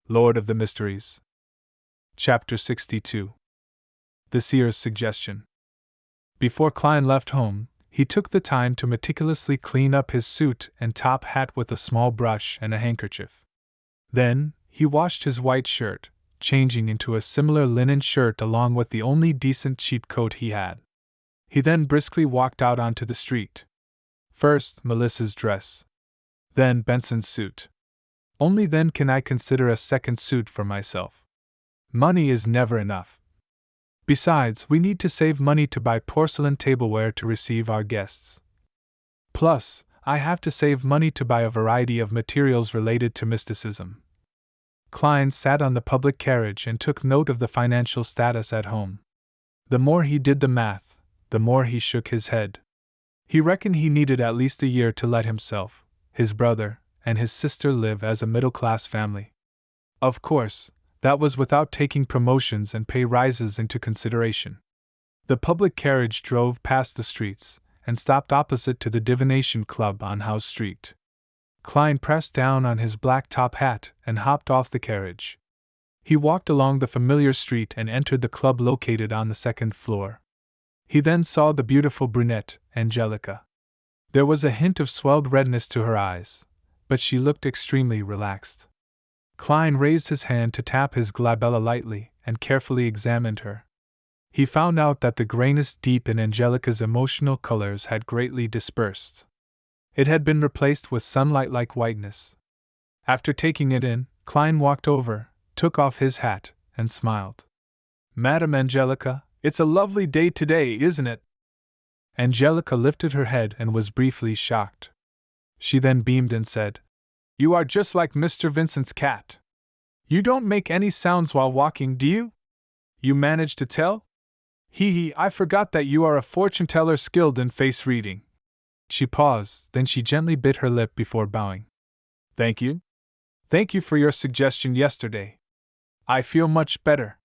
Lord of the Mysteries. Chapter 62. The Seer's Suggestion. Before Klein left home, he took the time to meticulously clean up his suit and top hat with a small brush and a handkerchief. Then, he washed his white shirt, changing into a similar linen shirt along with the only decent cheap coat he had. He then briskly walked out onto the street. First, Melissa's dress. Then Benson's suit. Only then can I consider a second suit for myself. Money is never enough. Besides, we need to save money to buy porcelain tableware to receive our guests. Plus, I have to save money to buy a variety of materials related to mysticism. Klein sat on the public carriage and took note of the financial status at home. The more he did the math, the more he shook his head. He reckoned he needed at least a year to let himself, his brother, and his sister live as a middle-class family. Of course, that was without taking promotions and pay rises into consideration. The public carriage drove past the streets and stopped opposite to the Divination Club on House Street. Klein pressed down on his black top hat and hopped off the carriage. He walked along the familiar street and entered the club located on the second floor. He then saw the beautiful brunette, Angelica. There was a hint of swelled redness to her eyes, but she looked extremely relaxed. Klein raised his hand to tap his glabella lightly and carefully examined her. He found out that the grayness deep in Angelica's emotional colors had greatly dispersed. It had been replaced with sunlight-like whiteness. After taking it in, Klein walked over, took off his hat, and smiled. "Madam Angelica, it's a lovely day today, isn't it?" Angelica lifted her head and was briefly shocked. She then beamed and said, "You are just like Mr. Vincent's cat. You don't make any sounds while walking, do you? You managed to tell? Hee, I forgot that you are a fortune-teller skilled in face reading." She paused, then she gently bit her lip before bowing. "Thank you. Thank you for your suggestion yesterday. I feel much better.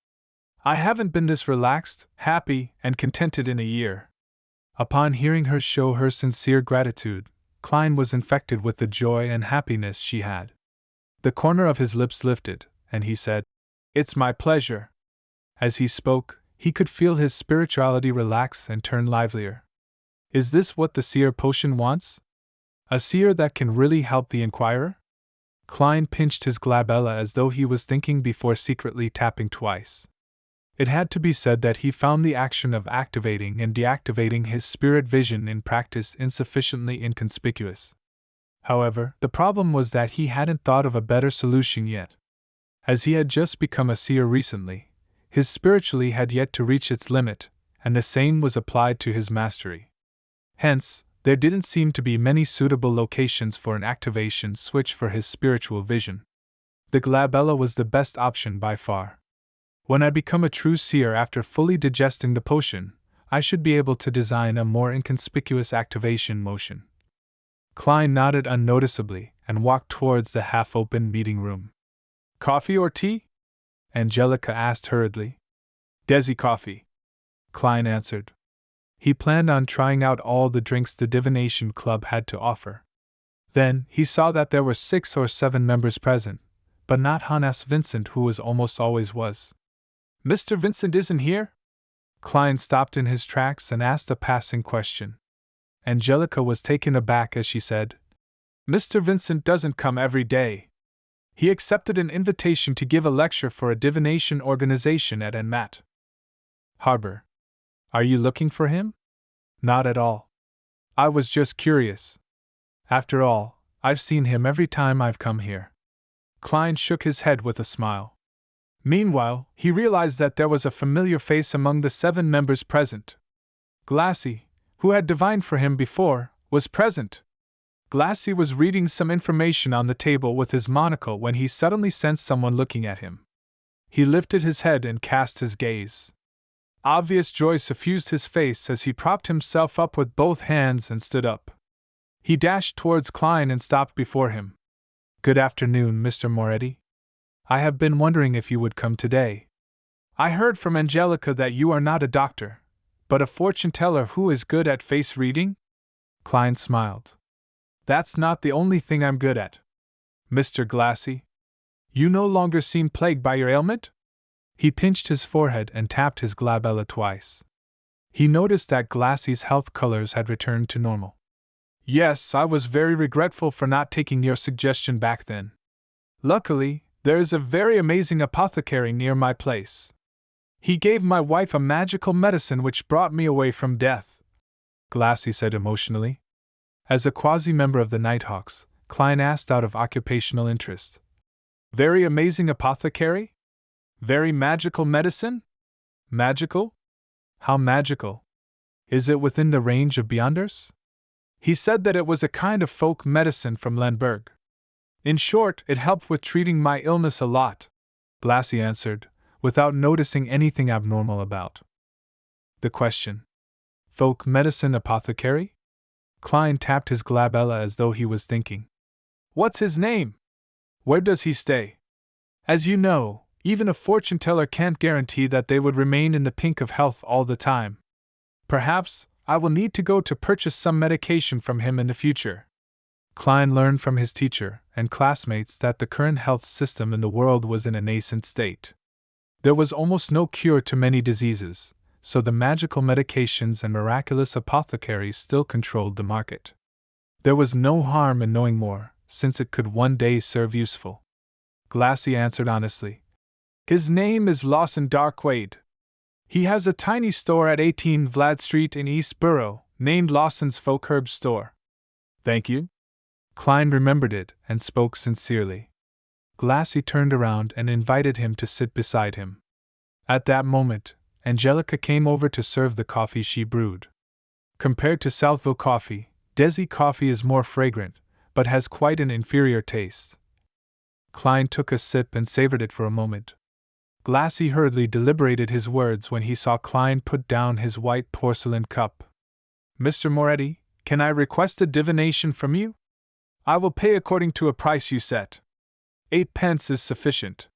I haven't been this relaxed, happy, and contented in a year." Upon hearing her show her sincere gratitude, Klein was infected with the joy and happiness she had. The corner of his lips lifted, and he said, "It's my pleasure." As he spoke, he could feel his spirituality relax and turn livelier. Is this what the Seer potion wants? A seer that can really help the inquirer? Klein pinched his glabella as though he was thinking before secretly tapping twice. It had to be said that he found the action of activating and deactivating his spirit vision in practice insufficiently inconspicuous. However, the problem was that he hadn't thought of a better solution yet. As he had just become a seer recently, his spirituality had yet to reach its limit, and the same was applied to his mastery. Hence, there didn't seem to be many suitable locations for an activation switch for his spiritual vision. The glabella was the best option by far. When I become a true seer after fully digesting the potion, I should be able to design a more inconspicuous activation motion. Klein nodded unnoticeably and walked towards the half-open meeting room. "Coffee or tea?" Angelica asked hurriedly. "Desi coffee," Klein answered. He planned on trying out all the drinks the Divination Club had to offer. Then, he saw that there were 6 or 7 members present, but not Hannes Vincent, who almost always was. "Mr. Vincent isn't here?" Klein stopped in his tracks and asked a passing question. Angelica was taken aback as she said, "Mr. Vincent doesn't come every day. He accepted an invitation to give a lecture for a divination organization at Enmat Harbor. Are you looking for him?" "Not at all. I was just curious. After all, I've seen him every time I've come here." Klein shook his head with a smile. Meanwhile, he realized that there was a familiar face among the 7 members present. Glassy, who had divined for him before, was present. Glassy was reading some information on the table with his monocle when he suddenly sensed someone looking at him. He lifted his head and cast his gaze. Obvious joy suffused his face as he propped himself up with both hands and stood up. He dashed towards Klein and stopped before him. "Good afternoon, Mr. Moretti. I have been wondering if you would come today. I heard from Angelica that you are not a doctor, but a fortune-teller who is good at face reading?" Klein smiled. "That's not the only thing I'm good at, Mr. Glassy. You no longer seem plagued by your ailment? He pinched his forehead and tapped his glabella twice. He noticed that Glassy's health colors had returned to normal. Yes, I was very regretful for not taking your suggestion back then. Luckily, there is a very amazing apothecary near my place. He gave my wife a magical medicine which brought me away from death, Glassy said emotionally. As a quasi-member of the Nighthawks, Klein asked out of occupational interest. Very amazing apothecary? Very magical medicine? Magical? How magical? Is it within the range of Beyonders? He said that it was a kind of folk medicine from Lemberg. In short, it helped with treating my illness a lot, Glassy answered, without noticing anything abnormal about the question. Folk medicine apothecary? Klein tapped his glabella as though he was thinking. What's his name? Where does he stay? As you know, even a fortune teller can't guarantee that they would remain in the pink of health all the time. Perhaps I will need to go to purchase some medication from him in the future. Klein learned from his teacher and classmates that the current health system in the world was in a nascent state. There was almost no cure to many diseases, so the magical medications and miraculous apothecaries still controlled the market. There was no harm in knowing more, since it could one day serve useful. Glassy answered honestly. His name is Lawson Darkwaid. He has a tiny store at 18 Vlad Street in East Borough, named Lawson's Folk Herb Store. Thank you. Klein remembered it and spoke sincerely. Glassy turned around and invited him to sit beside him. At that moment, Angelica came over to serve the coffee she brewed. Compared to Southville coffee, Desi coffee is more fragrant, but has quite an inferior taste. Klein took a sip and savored it for a moment. Glassy hurriedly deliberated his words when he saw Klein put down his white porcelain cup. Mr. Moretti, can I request a divination from you? I will pay according to a price you set. 8 pence is sufficient.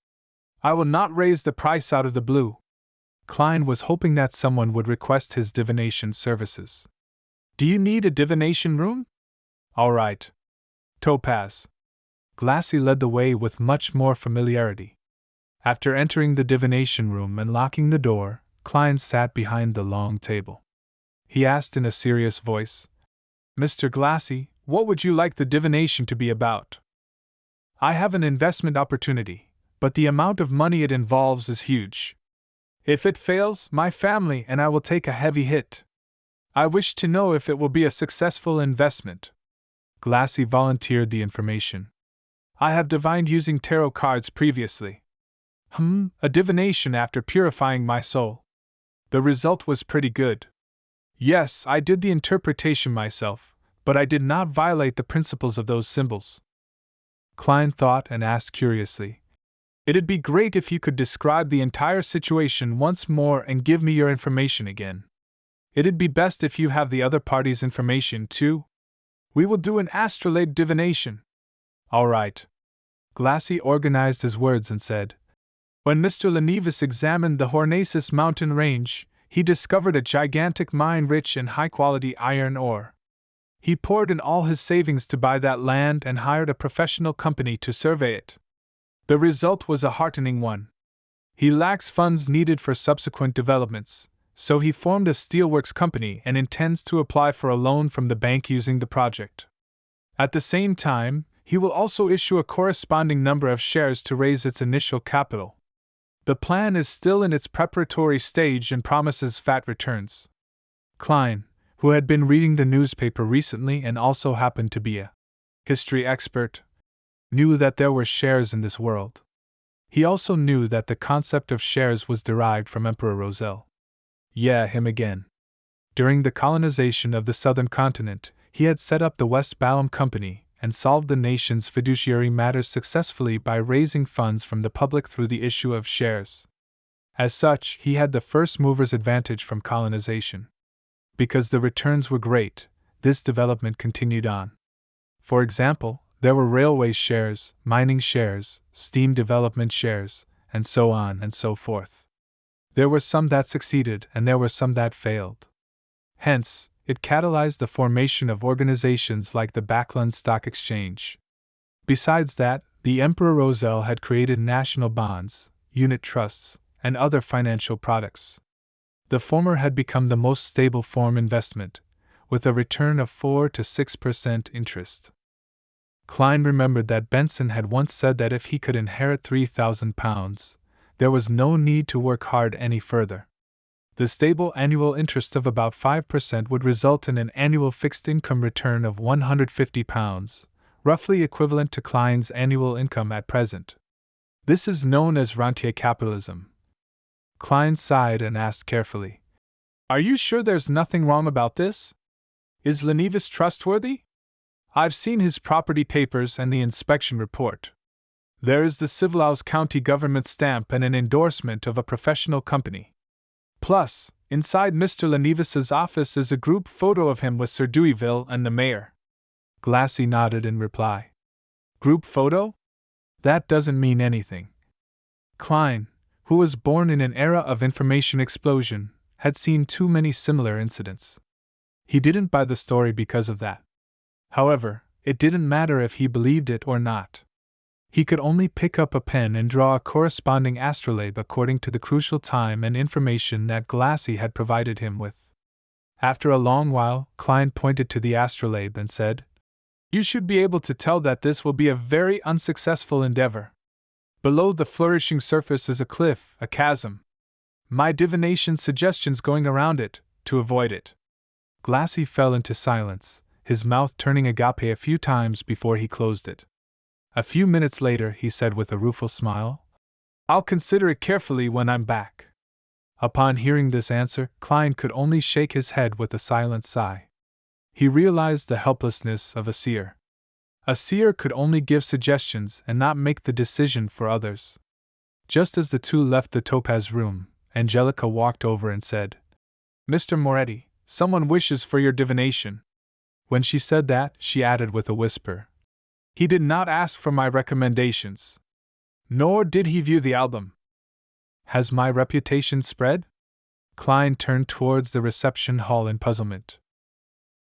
I will not raise the price out of the blue. Klein was hoping that someone would request his divination services. Do you need a divination room? All right. Topaz. Glassy led the way with much more familiarity. After entering the divination room and locking the door, Klein sat behind the long table. He asked in a serious voice, Mr. Glassy, what would you like the divination to be about? I have an investment opportunity, but the amount of money it involves is huge. If it fails, my family and I will take a heavy hit. I wish to know if it will be a successful investment. Glassy volunteered the information. I have divined using tarot cards previously. A divination after purifying my soul. The result was pretty good. Yes, I did the interpretation myself, but I did not violate the principles of those symbols. Klein thought and asked curiously, It'd be great if you could describe the entire situation once more and give me your information again. It'd be best if you have the other party's information too. We will do an astrolabe divination. All right. Glassy organized his words and said, When Mr. Lenevis examined the Hornacis mountain range, he discovered a gigantic mine rich in high-quality iron ore. He poured in all his savings to buy that land and hired a professional company to survey it. The result was a heartening one. He lacks funds needed for subsequent developments, so he formed a steelworks company and intends to apply for a loan from the bank using the project. At the same time, he will also issue a corresponding number of shares to raise its initial capital. The plan is still in its preparatory stage and promises fat returns. Klein, who had been reading the newspaper recently and also happened to be a history expert, knew that there were shares in this world. He also knew that the concept of shares was derived from Emperor Roselle. Yeah, him again. During the colonization of the southern continent, he had set up the West Balam Company and solved the nation's fiduciary matters successfully by raising funds from the public through the issue of shares. As such, he had the first mover's advantage from colonization. Because the returns were great, this development continued on. For example, there were railway shares, mining shares, steam development shares, and so on and so forth. There were some that succeeded and there were some that failed. Hence, it catalyzed the formation of organizations like the Backland Stock Exchange. Besides that, The Emperor Roselle had created national bonds, unit trusts, and other financial products. The former had become the most stable form investment, with a return of 4 to 6% interest. Klein remembered that Benson had once said that if he could inherit £3,000, there was no need to work hard any further. The stable annual interest of about 5% would result in an annual fixed income return of £150, roughly equivalent to Klein's annual income at present. This is known as rentier capitalism. Klein sighed and asked carefully, "Are you sure there's nothing wrong about this? Is Lenevis trustworthy? I've seen his property papers and the inspection report. There is the Civilhouse County government stamp and an endorsement of a professional company. Plus, inside Mr. Lenevis's office is a group photo of him with Sir Deweyville and the mayor." Glassy nodded in reply. "Group photo? That doesn't mean anything." Klein, who was born in an era of information explosion, had seen too many similar incidents. He didn't buy the story because of that. However, it didn't matter if he believed it or not. He could only pick up a pen and draw a corresponding astrolabe according to the crucial time and information that Glassy had provided him with. After a long while, Klein pointed to the astrolabe and said, "You should be able to tell that this will be a very unsuccessful endeavor. Below the flourishing surface is a cliff, a chasm. My divination suggestions going around it, to avoid it." Glassy fell into silence, his mouth turning agape a few times before he closed it. A few minutes later, he said with a rueful smile, "I'll consider it carefully when I'm back." Upon hearing this answer, Klein could only shake his head with a silent sigh. He realized the helplessness of a seer. A seer could only give suggestions and not make the decision for others. Just as the two left the Topaz room, Angelica walked over and said, "Mr. Moretti, someone wishes for your divination." When she said that, she added with a whisper, "He did not ask for my recommendations. Nor did he view the album." "Has my reputation spread?" Klein turned towards the reception hall in puzzlement.